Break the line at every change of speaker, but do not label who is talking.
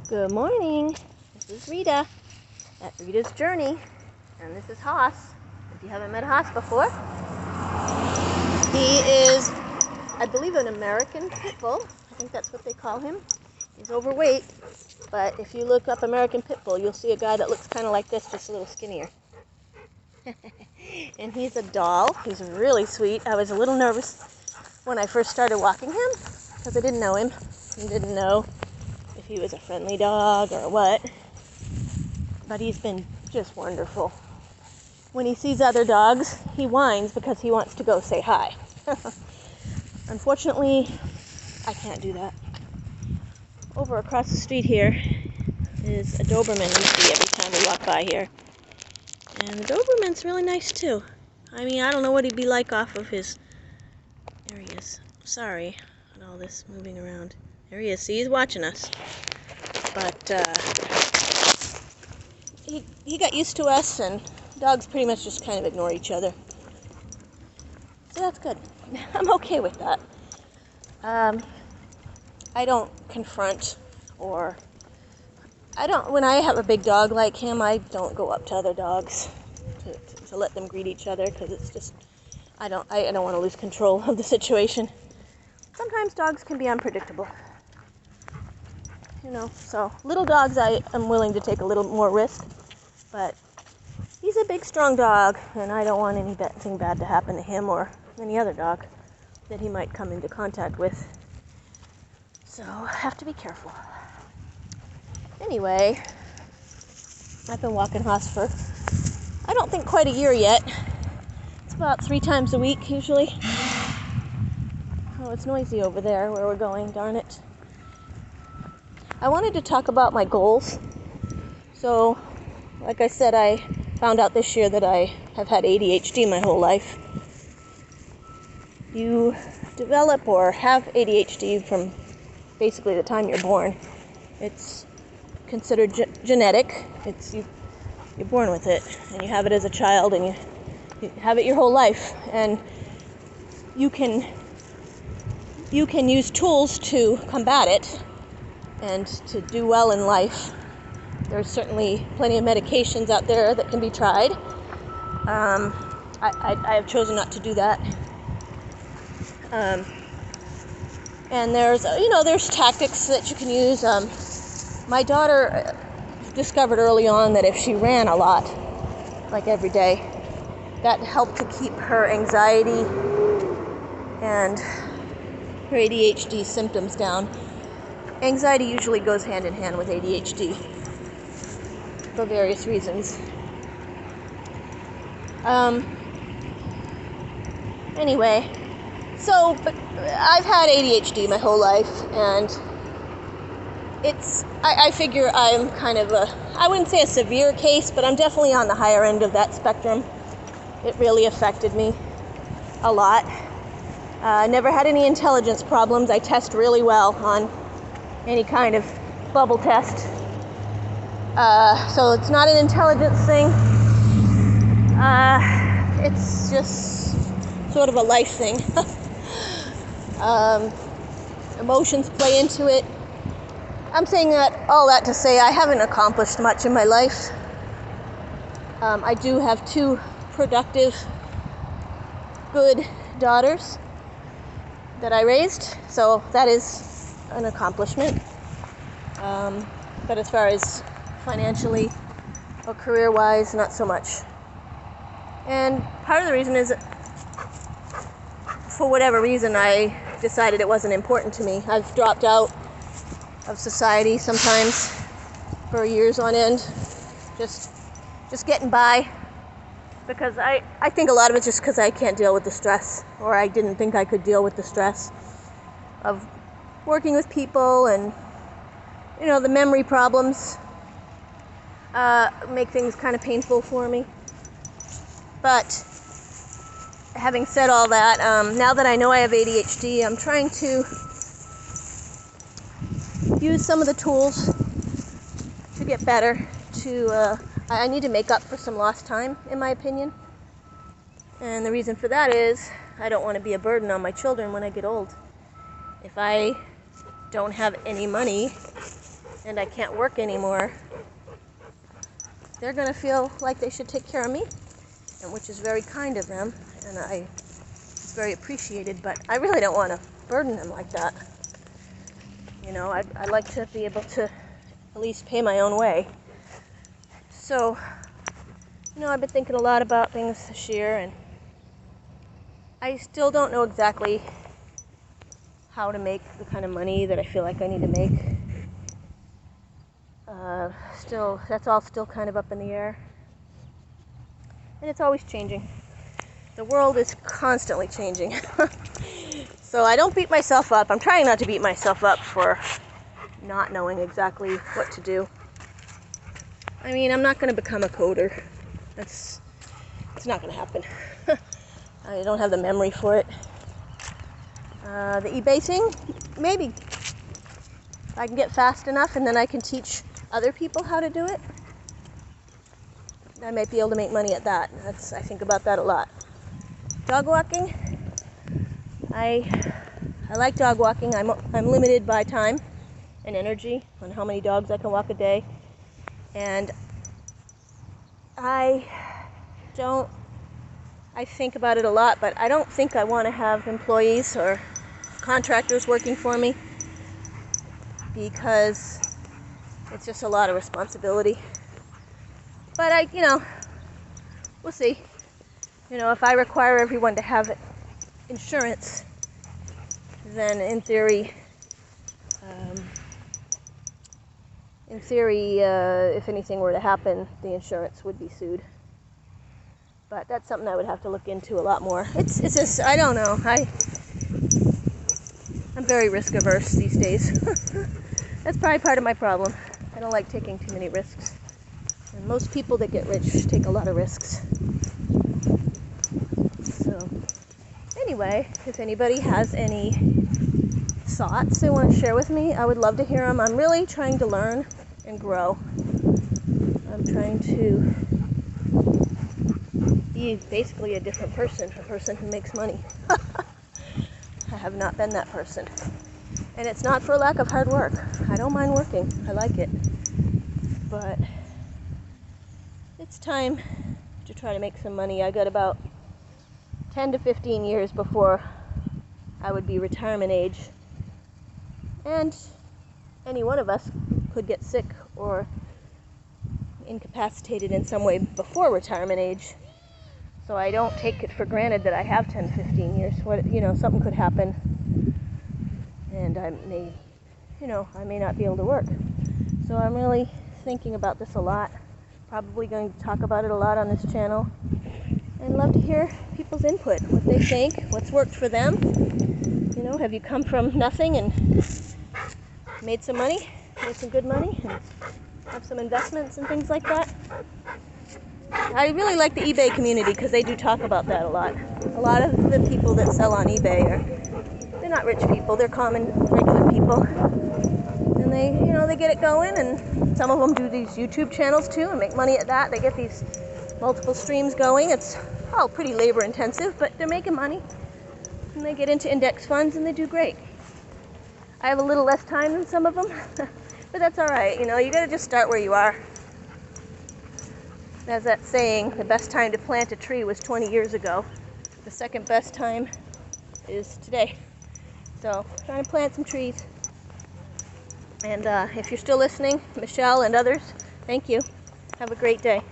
Good morning. This is Rita at Rita's Journey, and this is Haas. If you haven't met Haas before, he is, I believe, an American Pitbull. I think that's what they call him. He's overweight, but if you look up American Pitbull, you'll see a guy that looks kind of like this, just a little skinnier. And he's a doll. He's really sweet. I was a little nervous when I first started walking him because I didn't know him and didn't know if he was a friendly dog or what. But he's been just wonderful. When he sees other dogs, he whines because he wants to go say hi. Unfortunately, I can't do that. Over across the street here is a Doberman we see every time we walk by here. And the Doberman's really nice too. I mean, I don't know what he'd be like off of his... There he is. Sorry on all this moving around. There he is. See, he's watching us. But he got used to us, and dogs pretty much just kind of ignore each other. So that's good. I'm okay with that. I don't confront or... when I have a big dog like him, I don't go up to other dogs to let them greet each other, because it's just, I don't want to lose control of the situation. Sometimes dogs can be unpredictable. You know, so little dogs I am willing to take a little more risk, but he's a big, strong dog, and I don't want anything bad to happen to him or any other dog that he might come into contact with. So I have to be careful. Anyway, I've been walking Haas for, I don't think quite a year yet. It's about 3 times a week usually. Oh, it's noisy over there where we're going, darn it. I wanted to talk about my goals. So, like I said, I found out this year that I have had ADHD my whole life. You develop or have ADHD from basically the time you're born. It's considered genetic. You're born with it, and you have it as a child, and you have it your whole life. And you can use tools to combat it and to do well in life. There's certainly plenty of medications out there that can be tried. I have chosen not to do that. And there's tactics that you can use. My daughter discovered early on that if she ran a lot, like every day, that helped to keep her anxiety and her ADHD symptoms down. Anxiety usually goes hand in hand with ADHD for various reasons. Anyway, but I've had ADHD my whole life, and I figure I'm kind of I wouldn't say a severe case, but I'm definitely on the higher end of that spectrum. It really affected me a lot. I never had any intelligence problems. I test really well on any kind of bubble test. So it's not an intelligence thing. It's just sort of a life thing. Emotions play into it. I'm saying all that to say I haven't accomplished much in my life. I do have 2 productive, good daughters that I raised, so that is an accomplishment. But as far as financially or career-wise, not so much. And part of the reason is that for whatever reason I decided it wasn't important to me. I've dropped out of society sometimes for years on end, just getting by, because I think a lot of it's just because I can't deal with the stress, or I didn't think I could deal with the stress of working with people, and the memory problems make things kind of painful for me. But having said all that, now that I know I have ADHD, I'm trying to use some of the tools to get better. I need to make up for some lost time, in my opinion. And the reason for that is I don't want to be a burden on my children when I get old. If I don't have any money and I can't work anymore, they're going to feel like they should take care of me, and which is very kind of them, and it's very appreciated, but I really don't want to burden them like that. You know, I'd like to be able to at least pay my own way. So, you know, I've been thinking a lot about things this year, and I still don't know exactly how to make the kind of money that I feel like I need to make. That's all still kind of up in the air. And it's always changing. The world is constantly changing. So I don't beat myself up. I'm trying not to beat myself up for not knowing exactly what to do. I mean, I'm not going to become a coder. It's not going to happen. I don't have the memory for it. The eBay thing, maybe. If I can get fast enough and then I can teach other people how to do it, I might be able to make money at that. I think about that a lot. Dog walking, I like dog walking. I'm limited by time and energy on how many dogs I can walk a day. And I think about it a lot, but I don't think I want to have employees or contractors working for me, because it's just a lot of responsibility. But we'll see. You know, if I require everyone to have insurance, then in theory, if anything were to happen, the insurance would be sued. But that's something I would have to look into a lot more. It's just, I don't know. I'm very risk averse these days. That's probably part of my problem. I don't like taking too many risks. And most people that get rich take a lot of risks. So, anyway, if anybody has any thoughts they want to share with me, I would love to hear them. I'm really trying to learn and grow. I'm trying to be basically a different person, a person who makes money. I have not been that person. And it's not for lack of hard work. I don't mind working. I like it. But it's time to try to make some money. I got about 10 to 15 years before I would be retirement age. And any one of us could get sick or incapacitated in some way before retirement age. So I don't take it for granted that I have 10 to 15 years. Something could happen, and I may not be able to work. So I'm really thinking about this a lot. Probably going to talk about it a lot on this channel. And love to hear people's input, what they think, what's worked for them. You know, have you come from nothing and made some money, made some good money, and have some investments and things like that? I really like the eBay community because they do talk about that a lot. A lot of the people that sell on eBay they're not rich people, they're common, regular people. And they get it going, and some of them do these YouTube channels too and make money at that. They get these multiple streams going. It's all pretty labor intensive, but they're making money. And they get into index funds and they do great. I have a little less time than some of them, but that's all right. You got to just start where you are. As that saying, the best time to plant a tree was 20 years ago. The second best time is today. So, trying to plant some trees. And if you're still listening, Michelle and others, thank you. Have a great day.